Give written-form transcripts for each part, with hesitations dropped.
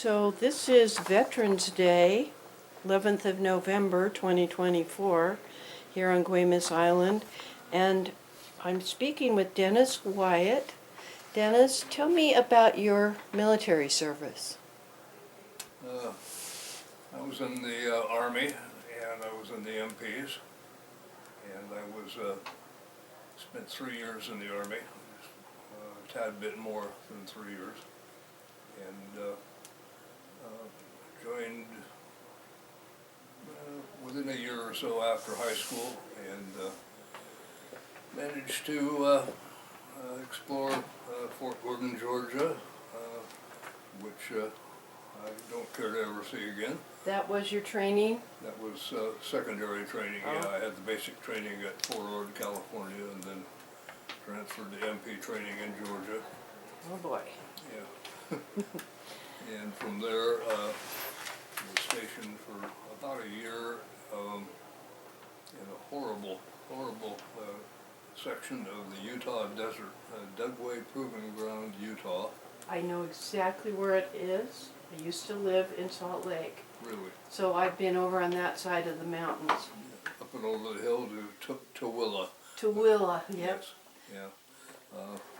So this is Veterans Day, 11th of November 2024, here on Guaymas Island. And I'm speaking with Dennis Wyatt. Dennis, tell me about your military service. I was in the Army, and I was in the MPs, and I was spent 3 years in the Army, a tad bit more than 3 years, and joined within a year or so after high school, and managed to explore Fort Gordon, Georgia, which I don't care to ever see again. That was your training? That was secondary training. Oh. Yeah, I had the basic training at Fort Ord, California, and then transferred to MP training in Georgia. Oh boy. Yeah. And from there, was stationed for about a year in a horrible section of the Utah desert, Dugway Proving Ground, Utah. I know exactly where it is. I used to live in Salt Lake. Really? So I've been over on that side of the mountains. Up and over the hill to Tooele. Tooele, yep. Yes. Yeah.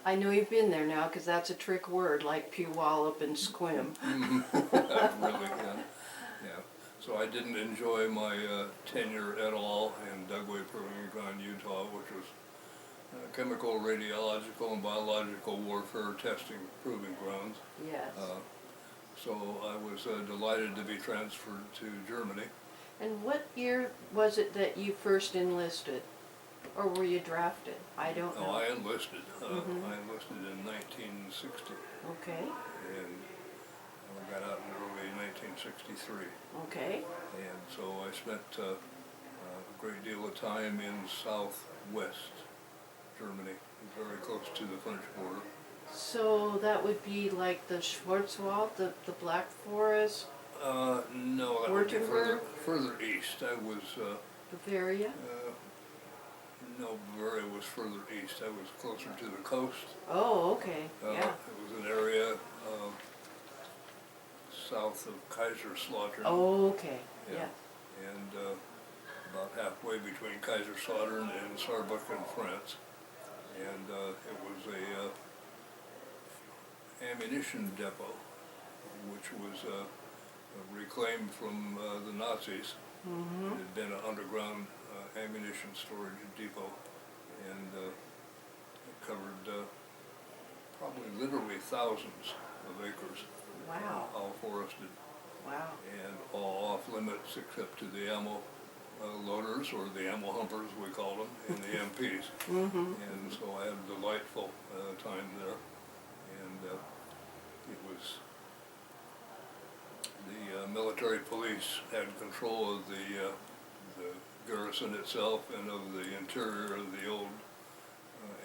I know you've been there now because that's a trick word like Puyallup and Sequim. Really, yeah. Yeah. So I didn't enjoy my tenure at all in Dugway Proving Ground, Utah, which was chemical, radiological, and biological warfare testing proving grounds. Yes. So I was delighted to be transferred to Germany. And what year was it that you first enlisted? Or were you drafted? I don't know. Oh, I enlisted. I enlisted in 1960. Okay. And I got out in early 1963. Okay. And so I spent a great deal of time in southwest Germany, very close to the French border. So that would be like the Schwarzwald, the Black Forest? No, that would be further east. I was, Bavaria? no, Bavaria was further east. I was closer to the coast. Oh, okay, yeah. It was an area south of Kaiserslautern. Oh, okay, yeah. And about halfway between Kaiserslautern and Saarbrücken, France. And it was a ammunition depot, which was reclaimed from the Nazis. It had been an underground ammunition storage depot, and it covered probably literally thousands of acres. Wow. All forested. Wow. And all off limits except to the ammo loaders, or the ammo humpers we call them, and the MPs. And so I had a delightful time there, and it was the military police had control of the garrison itself and of the interior of the old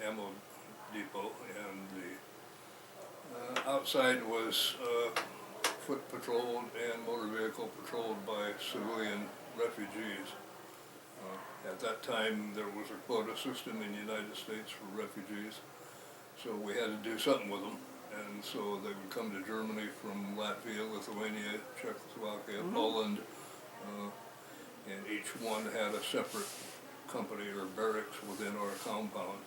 ammo depot, and the outside was foot patrolled and motor vehicle patrolled by civilian refugees. At that time, there was a quota system in the United States for refugees, so we had to do something with them. And so they would come to Germany from Latvia, Lithuania, Czechoslovakia, Poland, and each one had a separate company or barracks within our compound.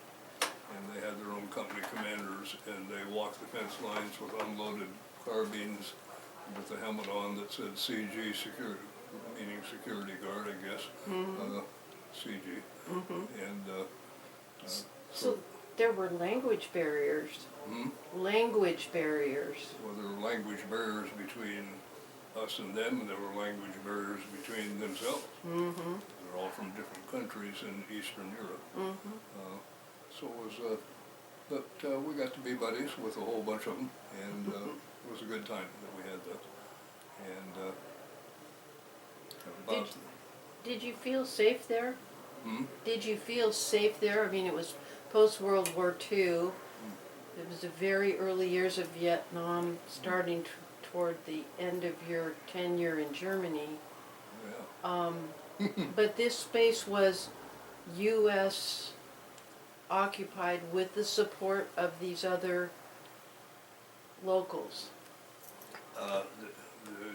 And they had their own company commanders, and they walked the fence lines with unloaded carbines with the helmet on that said CG, security, meaning security guard, I guess, CG. And So there were language barriers. Language barriers. well, there were language barriers between us and them, and there were language barriers between themselves. They're all from different countries in Eastern Europe. So it was, but we got to be buddies with a whole bunch of them, and it was a good time that we had that. And about Did you feel safe there? Hmm? Did you feel safe there? I mean, it was post-World War II. It was the very early years of Vietnam, starting toward the end of your tenure in Germany. yeah. But this space was U.S. occupied with the support of these other locals. The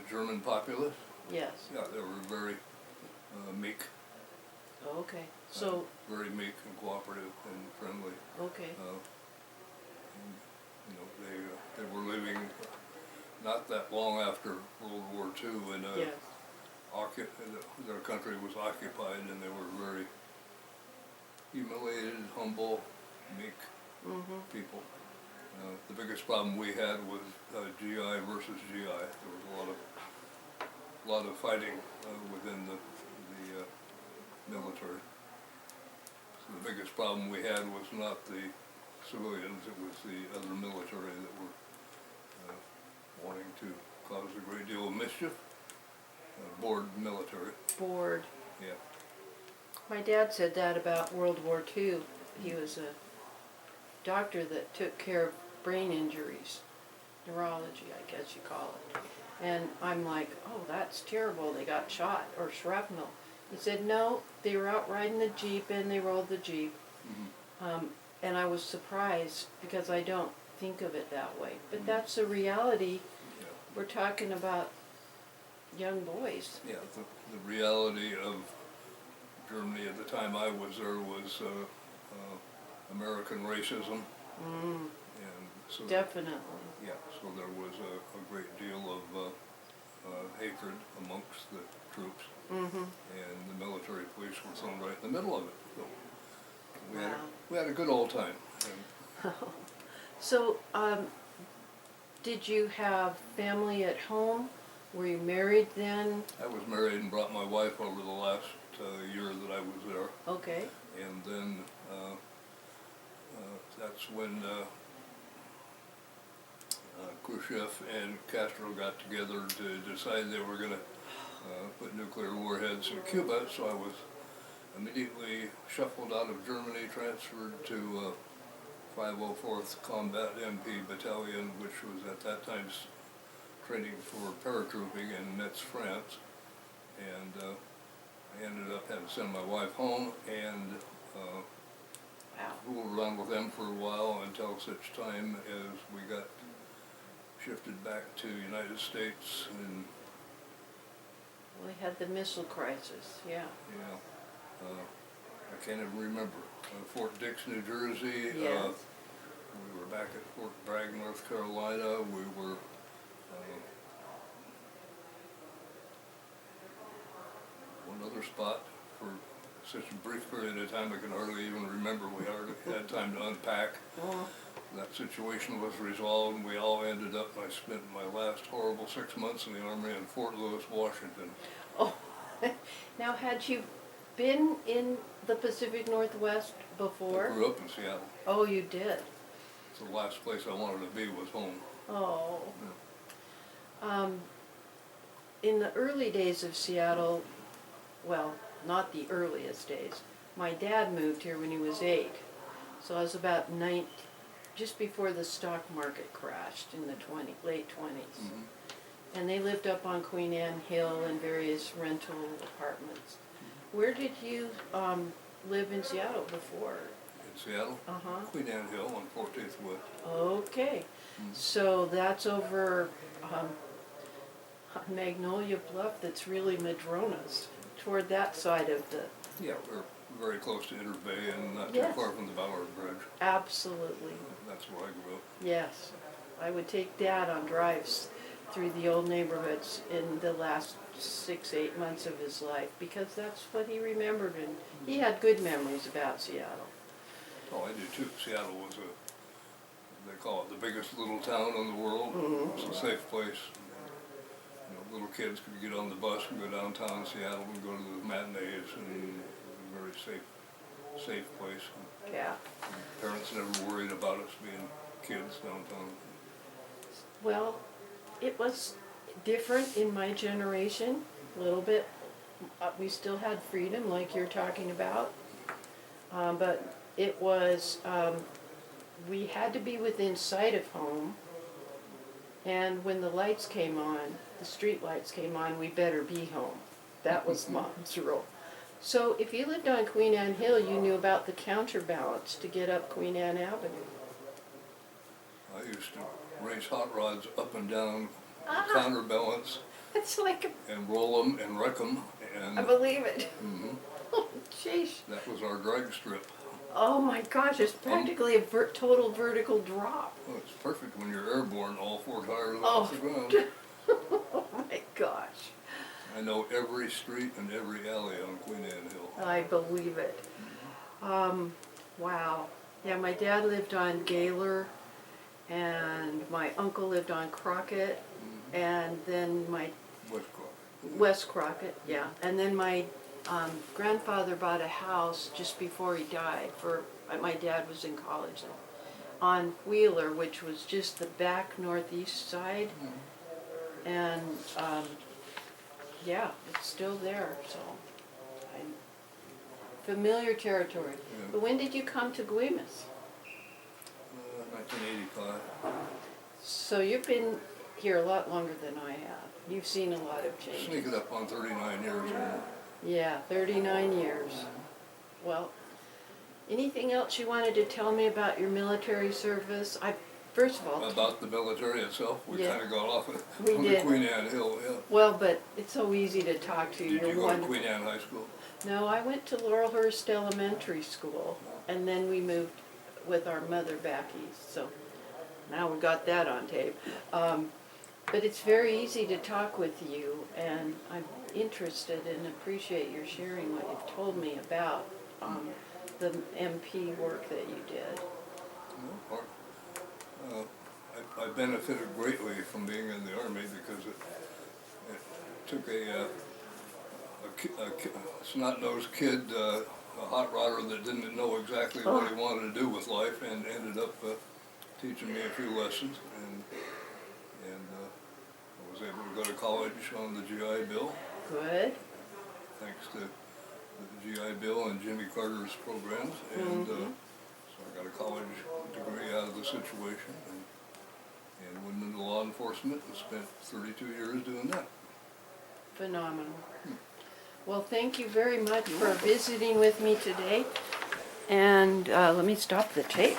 German populace, Yes. yeah, they were very meek, Okay. So, very meek and cooperative and friendly. okay. And, you know, they were living not that long after World War II, and Yes. their country was occupied, and they were very humiliated, humble, meek people. The biggest problem we had was GI versus GI. There was a lot of fighting within the military. So the biggest problem we had was not the civilians; it was the other military that were wanting to cause a great deal of mischief. Bored military. Bored. Yeah. My dad said that about World War II. He was a doctor that took care of brain injuries, neurology, I guess you call it. And I'm like, oh, that's terrible. They got shot or shrapnel. He said, no, they were out riding the Jeep and they rolled the Jeep. And I was surprised because I don't think of it that way. But that's the reality. Yeah. We're talking about young boys. Yeah, the reality of Germany at the time I was there was American racism, and so Definitely. yeah, so there was a great deal of hatred amongst the troops, and the military police were thrown right in the middle of it. So Wow. we had a good old time. And So, did you have family at home? Were you married then? I was married and brought my wife over the last year that I was there. Okay. And then that's when Khrushchev and Castro got together to decide they were going to put nuclear warheads in Cuba. So I was immediately shuffled out of Germany, transferred to 504th Combat MP Battalion, which was at that time training for paratrooping in Metz, France. And I ended up having to send my wife home and fooled around with them for a while until such time as we got shifted back to the United States. And We had the missile crisis, yeah. I can't even remember. Fort Dix, New Jersey. Yes. We were back at Fort Bragg, North Carolina. We were one other spot for such a brief period of time I can hardly even remember. We hardly had time to unpack. That situation was resolved, and we all ended up, I spent my last horrible 6 months in the Army in Fort Lewis, Washington. Oh, now had you been in the Pacific Northwest before? I grew up in Seattle. Oh, you did? So the last place I wanted to be was home. Oh. In the early days of Seattle, well, not the earliest days, my dad moved here when he was 8. So I was about 9, just before the stock market crashed in the late 20s. And they lived up on Queen Anne Hill in various rental apartments. Where did you live in Seattle before? In Seattle? Queen Anne Hill on 14th Wood. Okay. So that's over Magnolia Bluff, that's really Madrona's, toward that side of the... Yeah, we're very close to Inter Bay and not Yes. too far from the Ballard Bridge. Absolutely. That's where I grew up. Yes. I would take Dad on drives through the old neighborhoods in the last 6-8 months of his life, because that's what he remembered, and he had good memories about Seattle. Oh, I do too. Seattle was they call it the biggest little town in the world. It's a safe place. You know, little kids could get on the bus and go downtown Seattle and go to the matinees, and it was a very safe place. Yeah. Parents never worried about us being kids downtown. Well, it was different in my generation, a little bit. We still had freedom, like you're talking about, but it was, we had to be within sight of home, and when the lights came on, the street lights came on, we better be home. That was Mom's rule. So if you lived on Queen Anne Hill, you knew about the counterbalance to get up Queen Anne Avenue. I used to race hot rods up and down counterbalance, It's like, and roll them and wreck them, and I believe it. mhm, Oh, jeez. that was our drag strip. Oh my gosh, it's practically a total vertical drop. Well, it's perfect when you're airborne, all four tires Oh. off the ground. Oh my gosh. I know every street and every alley on Queen Anne Hill. I believe it. Wow. Yeah, my dad lived on Gaylor, and my uncle lived on Crockett, and then my West Crockett. West Crockett, yeah. And then my grandfather bought a house just before he died. My dad was in college then, on Wheeler, which was just the back northeast side. And yeah, it's still there. So I'm familiar territory. Yeah. But when did you come to Guaymas? 1985. So you've been here a lot longer than I have. You've seen a lot of changes. Sneak it up on 39 years now. Yeah, 39 years. Well, anything else you wanted to tell me about your military service? First of all, About the military itself, we Yeah. kind of got off We on the did. Queen Anne Hill, yeah. well, but it's so easy to talk to you. Did you You're go to wonderful. Queen Anne High School? No, I went to Laurelhurst Elementary School, and then we moved with our mother back east. So now we got that on tape. But it's very easy to talk with you, and I'm interested and appreciate your sharing what you've told me about the MP work that you did. I benefited greatly from being in the Army because it took a snot-nosed kid, a hot rodder that didn't know exactly what he wanted to do with life, and ended up teaching me a few lessons, and I was able to go to college on the GI Bill, Good. thanks to the GI Bill and Jimmy Carter's programs, and so I got a college degree out of the situation, and went into law enforcement and spent 32 years doing that. Phenomenal. Well, thank you very much for visiting with me today. And let me stop the tape.